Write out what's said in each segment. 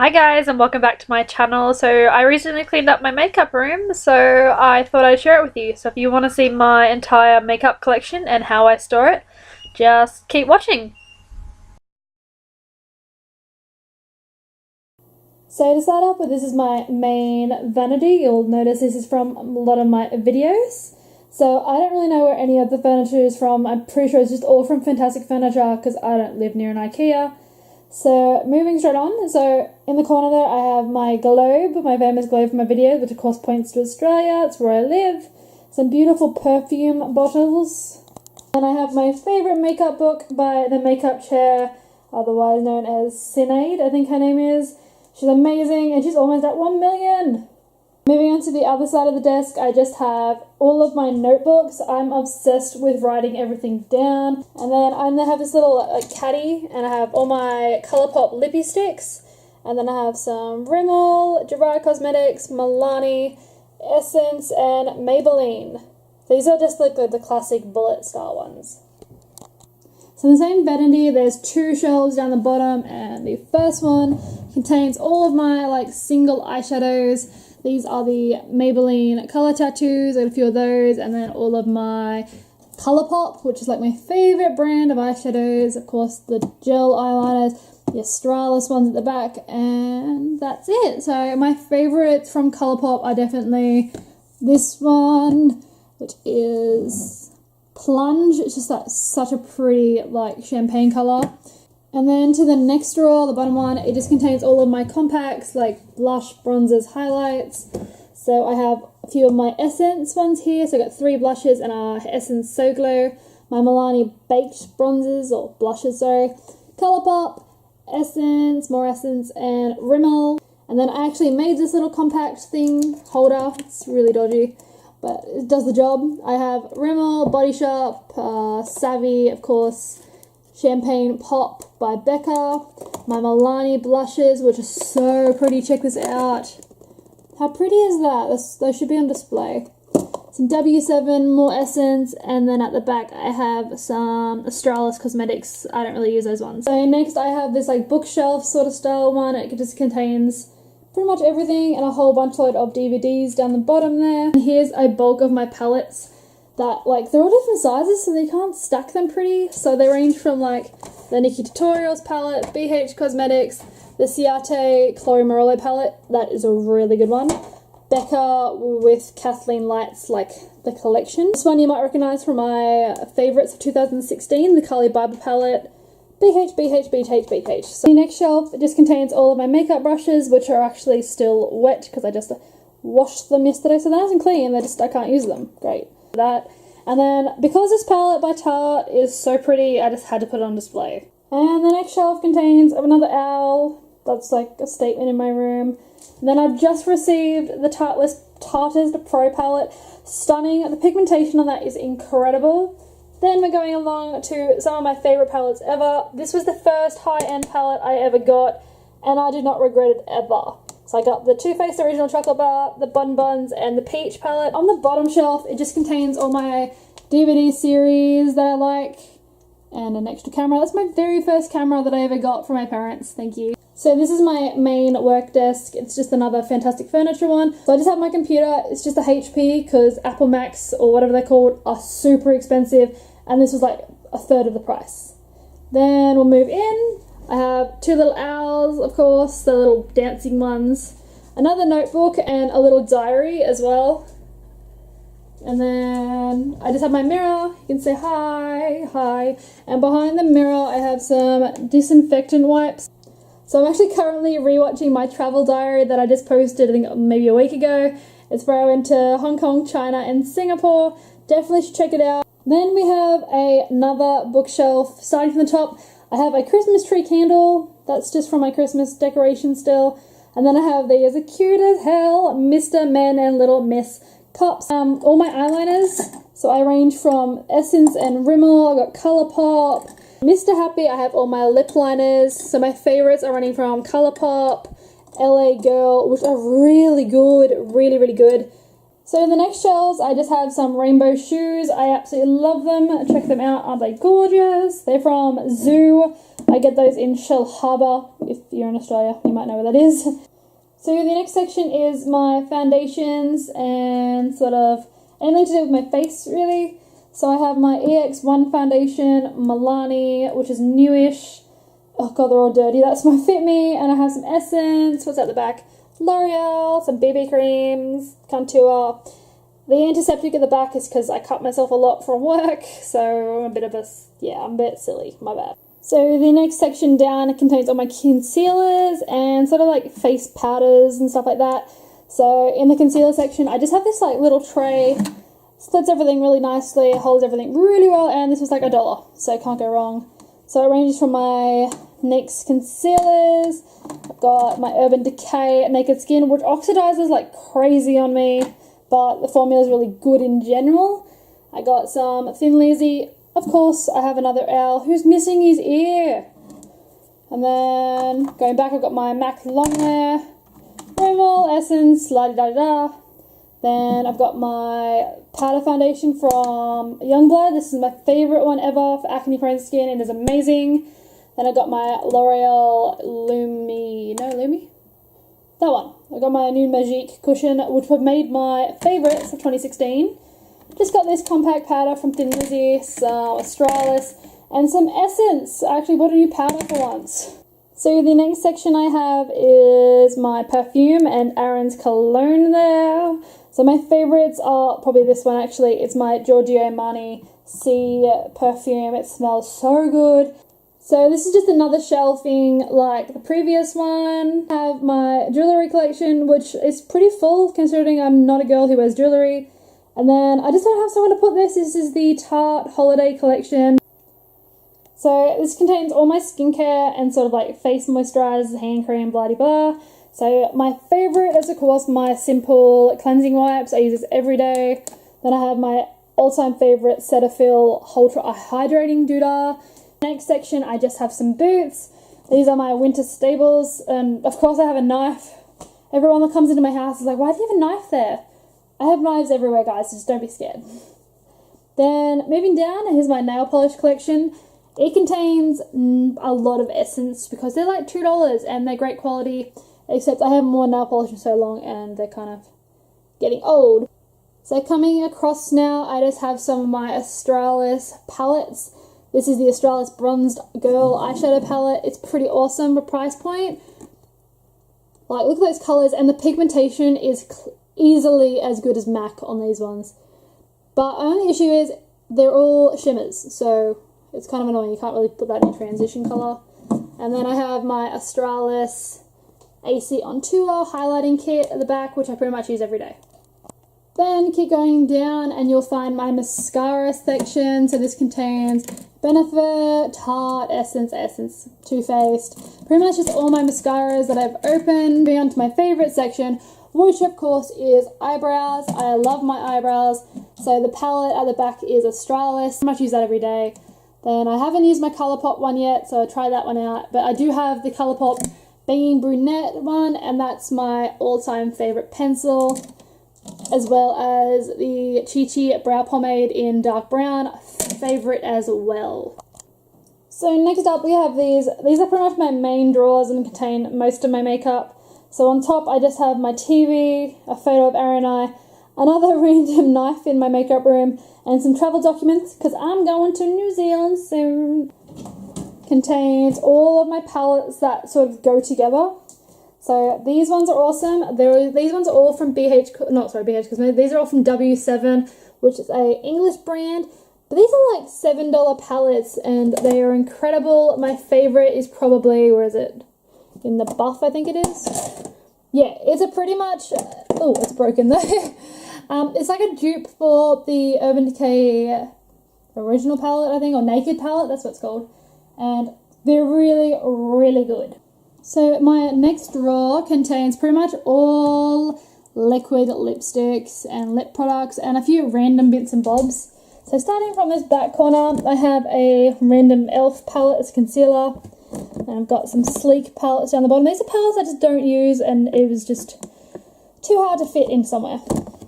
Hi guys and welcome back to my channel. So I recently cleaned up my makeup room, so I thought I'd share it with you. So if you want to see my entire makeup collection and how I store it, just keep watching. So to start off with, this is my main vanity. You'll notice this is from a lot of my videos. So I don't really know where any of the furniture is from. I'm pretty sure it's just all from Fantastic Furniture because I don't live near an IKEA. So moving straight on, so in the corner there I have my globe, my famous globe for my videos, which of course points to Australia. It's where I live. Some beautiful perfume bottles. And I have my favourite makeup book by The Makeup Chair, otherwise known as Sinead, I think her name is. She's amazing and she's almost at 1 million. Moving on to the other side of the desk, I just have all of my notebooks. I'm obsessed with writing everything down. And then I have this little caddy, and I have all my Colourpop lippy sticks. And then I have some Rimmel, Gerard Cosmetics, Milani, Essence, and Maybelline. These are just like the classic bullet style ones. So in the same vanity, there's two shelves down the bottom, and the first one contains all of my single eyeshadows. These are the Maybelline Colour Tattoos, I got a few of those, and then all of my Colourpop, which is my favourite brand of eyeshadows. Of course, the gel eyeliners, the Australis ones at the back, and that's it. So my favourites from Colourpop are definitely this one, which is Plunge. It's just such a pretty champagne colour. And then to the next drawer, the bottom one, it just contains all of my compacts, blush, bronzers, highlights. So I have a few of my Essence ones here. So I got 3 blushes and Essence So Glow. My Milani Baked bronzers, or blushes, sorry. Colourpop, Essence, more Essence, and Rimmel. And then I actually made this little compact thing, holder. It's really dodgy, but it does the job. I have Rimmel, Body Shop, Savvy, of course, Champagne Pop by Becca, my Milani blushes, which are so pretty. Check this out. How pretty is that? Those should be on display. Some W7, more Essence, and then at the back I have some Australis Cosmetics. I don't really use those ones. So next I have this bookshelf sort of style one. It just contains pretty much everything and a whole bunch of DVDs down the bottom there. And here's a bulk of my palettes that they're all different sizes, so they can't stack them pretty. So they range from the Nikkie Tutorials palette, BH Cosmetics, the Ciate Chloe Morello palette, that is a really good one, Becca with Kathleen Lights, the collection. This one you might recognise from my favourites of 2016, the Carly Barber palette, BH, BH, BH, BH. So the next shelf, it just contains all of my makeup brushes, which are actually still wet because I just washed them yesterday, so they're nice and clean. I can't use them. Great. That. And then because this palette by Tarte is so pretty, I just had to put it on display. And the next shelf contains another owl. That's a statement in my room. And then I've just received the Tarteist Pro palette. Stunning. The pigmentation on that is incredible. Then we're going along to some of my favourite palettes ever. This was the first high-end palette I ever got, and I did not regret it ever. So I got the Too Faced Original Chocolate Bar, the Bun Buns, and the Peach palette. On the bottom shelf, it just contains all my DVD series that I like, and an extra camera. That's my very first camera that I ever got from my parents. Thank you. So this is my main work desk. It's just another Fantastic Furniture one. So I just have my computer. It's just a HP because Apple Macs, or whatever they're called, are super expensive, and this was a third of the price. Then we'll move in. I have 2 little owls, of course, the little dancing ones, another notebook, and a little diary as well. And then I just have my mirror. You can say hi, hi. And behind the mirror I have some disinfectant wipes. So I'm actually currently rewatching my travel diary that I just posted, I think maybe a week ago. It's where I went to Hong Kong, China, and Singapore. Definitely should check it out. Then we have another bookshelf. Starting from the top, I have a Christmas tree candle. That's just from my Christmas decoration still. And then I have these cute as hell Mr. Men and Little Miss cups. All my eyeliners. So I range from Essence and Rimmel. I've got Colourpop. Mr. Happy, I have all my lip liners. So my favourites are running from Colourpop, LA Girl, which are really good. Really, really good. So in the next shelves, I just have some rainbow shoes. I absolutely love them. Check them out. Aren't they gorgeous? They're from Zoo. I get those in Shell Harbour. If you're in Australia, you might know where that is. So the next section is my foundations and sort of anything to do with my face, really. So I have my EX1 foundation, Milani, which is newish. Oh god, they're all dirty. That's my Fit Me, and I have some Essence. What's at the back? L'Oreal, some BB creams, Contour. The antiseptic at the back is because I cut myself a lot from work, so I'm a bit silly, my bad. So the next section down contains all my concealers and sort of like face powders and stuff like that. So in the concealer section, I just have this like little tray, splits everything really nicely, holds everything really well, and this was like $1, so can't go wrong. So it ranges from my NYX concealers. I've got my Urban Decay Naked Skin, which oxidizes like crazy on me, but the formula is really good in general. I got some Thin Lizzy. Of course, I have another owl who's missing his ear. And then going back, I've got my MAC Longwear, Rimmel, Essence, la-di-da-da-da. Then I've got my powder foundation from Youngblood. This is my favourite one ever for acne-prone skin. It is amazing. Then I got my L'Oreal Lumi. That one. I got my Nude Magique cushion, which have made my favourites of 2016. Just got this compact powder from Thin Lizzy, some Australis, and some Essence. I actually bought a new powder for once. So the next section I have is my perfume and Aaron's cologne there. So my favourites are probably this one actually. It's my Giorgio Armani C perfume. It smells so good. So this is just another shelving like the previous one. I have my jewellery collection, which is pretty full considering I'm not a girl who wears jewellery. And then I just don't have somewhere to put this. This is the Tarte Holiday Collection. So this contains all my skincare and sort of like face moisturizers, hand cream, blah blah. So my favourite is of course my simple cleansing wipes. I use this every day. Then I have my all-time favourite Cetaphil Ultra Hydrating Doodah. Next section I just have some boots. These are my winter staples, and of course I have a knife. Everyone that comes into my house is like, why do you have a knife there? I have knives everywhere, guys, so just don't be scared. Then moving down, here's my nail polish collection. It contains a lot of Essence because they're like $2 and they're great quality, except I haven't worn nail polish in so long and they're kind of getting old. So coming across now, I just have some of my Australis palettes. This is the Australis Bronzed Girl eyeshadow palette. It's pretty awesome for price point. Like, look at those colours, and the pigmentation is easily as good as MAC on these ones. But only issue is they're all shimmers, so it's kind of annoying. You can't really put that in transition colour. And then I have my Australis AC on Tour highlighting kit at the back, which I pretty much use every day. Then keep going down and you'll find my mascara section. So this contains Benefit, Tarte, Essence, Too Faced. Pretty much just all my mascaras that I've opened. Moving on to my favourite section, which of course is eyebrows. I love my eyebrows. So the palette at the back is Australis. I pretty much use that every day. Then I haven't used my Colourpop one yet, so I'll try that one out. But I do have the Colourpop Being Brunette one, and that's my all-time favourite pencil, as well as the Chi Chi Brow Pomade in dark brown, favourite as well. So next up we have these. These are pretty much my main drawers and contain most of my makeup. So on top I just have my TV, a photo of Aaron and I, another random knife in my makeup room, and some travel documents because I'm going to New Zealand soon. Contains all of my palettes that sort of go together. So these ones are awesome. These ones are all from BH Cosmetics. These are all from W7, which is a English brand. But these are like $7 palettes and they are incredible. My favorite is probably, where is it? In the Buff, I think it is. Yeah, it's a pretty much, oh, it's broken though. It's like a dupe for the Urban Decay original palette, I think, or Naked palette, that's what it's called. And they're really, really good. So my next drawer contains pretty much all liquid lipsticks and lip products and a few random bits and bobs. So starting from this back corner, I have a random e.l.f. palette as concealer. And I've got some sleek palettes down the bottom. These are palettes I just don't use and it was just too hard to fit in somewhere.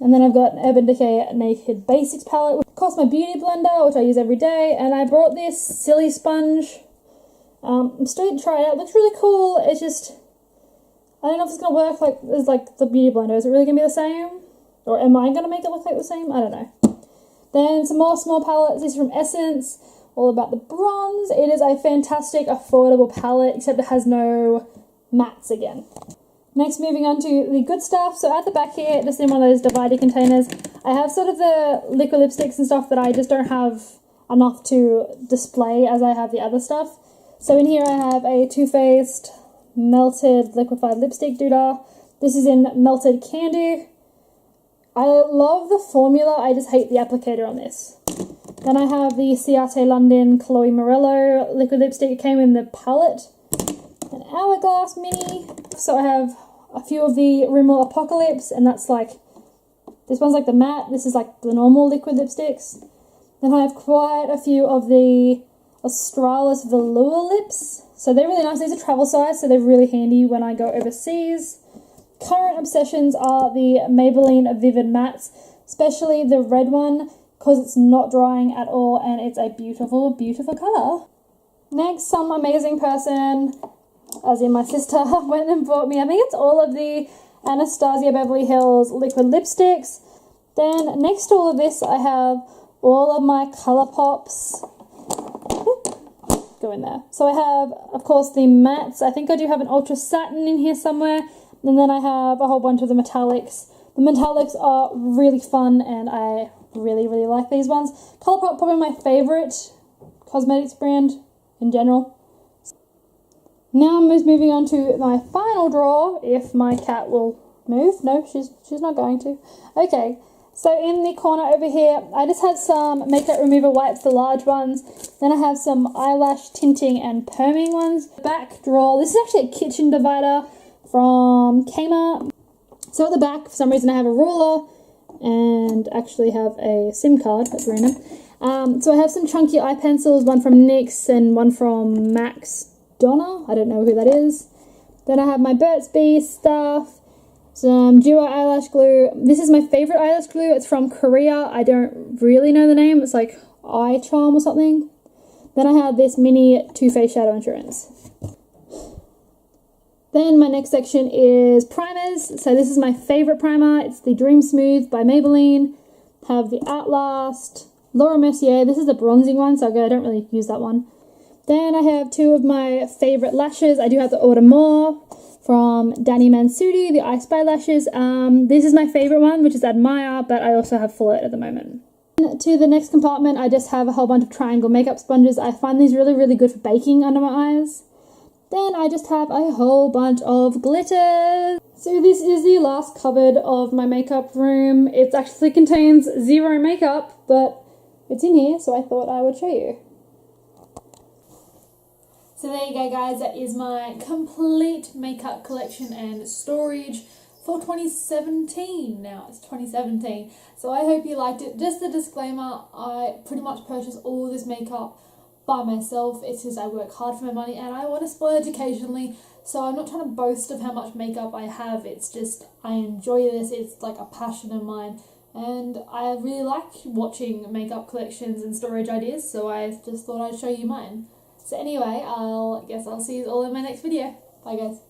And then I've got an Urban Decay Naked Basics palette. Of course, my beauty blender, which I use every day. And I brought this Silly Sponge I'm still going to try it out. It looks really cool. It's just, I don't know if it's going to work like as like the Beauty Blender. Is it really going to be the same? Or am I going to make it look like the same? I don't know. Then some more small palettes. This is from Essence, all about the bronze. It is a fantastic, affordable palette, except it has no mattes again. Next, moving on to the good stuff. So at the back here, just in one of those divided containers, I have sort of the liquid lipsticks and stuff that I just don't have enough to display as I have the other stuff. So in here I have a Too Faced Melted Liquefied Lipstick Doodah. This is in Melted Candy. I love the formula, I just hate the applicator on this. Then I have the Ciate London Chloe Morello liquid lipstick. It came in the palette. An Hourglass mini. So I have a few of the Rimmel Apocalypse, and that's like, this one's like the matte, this is like the normal liquid lipsticks. Then I have quite a few of the Australis Velour lips. So they're really nice. These are travel size, so they're really handy when I go overseas. Current obsessions are the Maybelline Vivid Mattes, especially the red one, because it's not drying at all and it's a beautiful, beautiful colour. Next, some amazing person, as in my sister, went and bought me, I think it's all of the Anastasia Beverly Hills liquid lipsticks. Then next to all of this, I have all of my ColourPops. Go in there. So I have, of course, the mattes. I think I do have an Ultra Satin in here somewhere. And then I have a whole bunch of the metallics. The metallics are really fun and I really, really like these ones. ColourPop, probably my favourite cosmetics brand in general. Now I'm just moving on to my final drawer, if my cat will move. No, she's not going to. Okay, so in the corner over here, I just had some makeup remover wipes, the large ones. Then I have some eyelash tinting and perming ones. Back drawer, this is actually a kitchen divider from Kmart. So at the back, for some reason, I have a ruler and actually have a SIM card. That's random. So I have some chunky eye pencils, one from NYX and one from Max Donna. I don't know who that is. Then I have my Burt's Bees stuff, some duo eyelash glue. This is my favorite eyelash glue. It's from Korea. I don't really know the name. It's like Eye Charm or something. Then I have this mini Too Faced Shadow Insurance. Then my next section is primers. So this is my favorite primer. It's the Dream Smooth by Maybelline. Have the Outlast, Laura Mercier. This is the bronzing one, so I don't really use that one. Then I have two of my favorite lashes. I do have the Audemars from Danny Mansuti, the I Spy lashes. This is my favorite one, which is Admire, but I also have Flirt at the moment. To the next compartment, I just have a whole bunch of triangle makeup sponges. I find these really, really good for baking under my eyes. Then I just have a whole bunch of glitter. So this is the last cupboard of my makeup room. It actually contains zero makeup, but it's in here, so I thought I would show you. So there you go, guys. That is my complete makeup collection and storage for 2017. Now it's 2017. So I hope you liked it. Just a disclaimer, I pretty much purchased all this makeup by myself. It's just I work hard for my money and I want to splurge occasionally, so I'm not trying to boast of how much makeup I have. It's just I enjoy this. It's like a passion of mine and I really like watching makeup collections and storage ideas, so I just thought I'd show you mine. So anyway, I guess I'll see you all in my next video. Bye guys.